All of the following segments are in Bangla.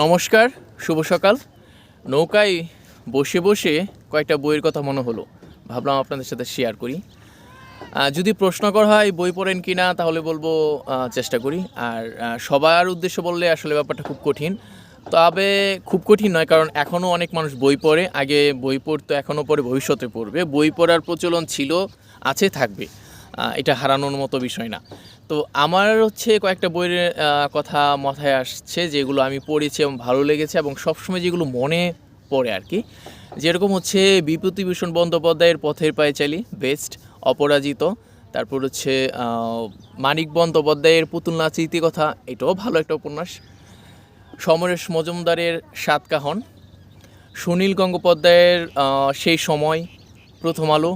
নমস্কার, শুভ সকাল। নৌকায় বসে বসে কয়েকটা বইয়ের কথা মনে হলো, ভাবলাম আপনাদের সাথে শেয়ার করি। যদি প্রশ্ন করা হয় বই পড়েন কি না, তাহলে বলবো চেষ্টা করি। আর সবার উদ্দেশ্য বললে আসলে ব্যাপারটা খুব কঠিন। তবে খুব কঠিন নয়, কারণ এখনও অনেক মানুষ বই পড়ে। আগে বই পড়তো, এখনও পড়ে, ভবিষ্যতে পড়বে। বই পড়ার প্রচলন ছিল, আছে, থাকবে। এটা হারানোর মতো বিষয় না। তো আমার কয়েকটা বইয়ের কথা মাথায় আসছে, যেগুলো আমি পড়েছি এবং ভালো লেগেছে, এবং সবসময় যেগুলো মনে পড়ে আর কি। যেরকম বিভূতিভূষণ বন্দ্যোপাধ্যায়ের পথের পায়চালী, বেস্ট। অপরাজিত। তারপর মানিক বন্দ্যোপাধ্যায়ের পুতুল নাচ ইতিকথা, এটাও ভালো একটা উপন্যাস। সমরেশ মজুমদারের সাতকাহন। সুনীল গঙ্গোপাধ্যায়ের সেই সময়, প্রথম আলো,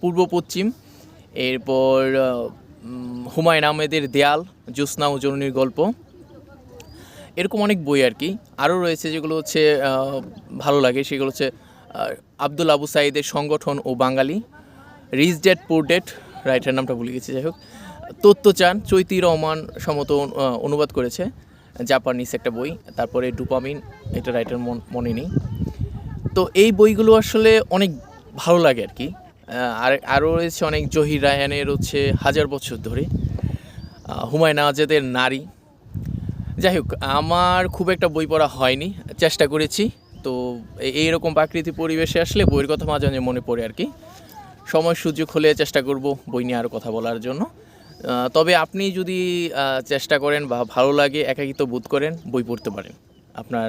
পূর্ব পশ্চিম। এরপর হুমায়ুন আহমেদের দেয়াল, জ্যোৎস্না ও জননীর গল্প। এরকম অনেক বই আর কি আরও রয়েছে, যেগুলো ভালো লাগে। সেগুলো আব্দুল আবু সাঈদের সংগঠন ও বাঙালি। রিচ ড্যাড পুর ড্যাড, রাইটার নামটা ভুলে গেছি, যাই হোক। তত্ত্বচান, চৈতি রহমান সম্মত অনুবাদ করেছে, জাপানিজ একটা বই। তারপরে ডোপামিন, এটা রাইটার মনে নেই। তো এই বইগুলো আসলে অনেক ভালো লাগে আর কি। আরও রয়েছে অনেক, জহির রায়হানের হাজার বছর ধরে, হুমায়ুন আজাদের নারী। যাই হোক, আমার খুব একটা বই পড়া হয়নি, চেষ্টা করেছি। তো এইরকম প্রাকৃতিক পরিবেশে আসলে বইয়ের কথা মাঝে মাঝে মনে পড়ে আর কি। সময় সুযোগ হলে চেষ্টা করব বই নিয়ে আরও কথা বলার জন্য। তবে আপনি যদি চেষ্টা করেন বা ভালো লাগে, একাকিত্ব বোধ করেন, বই পড়তে পারেন। আপনার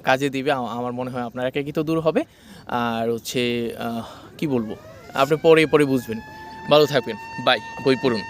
কাজে দিবে। আমার মনে হয় আপনার একাকিত্ব দূর হবে। আর কি বলবো, আপনি পরে বুঝবেন। ভালো থাকবেন, বাই। বই পড়ুন।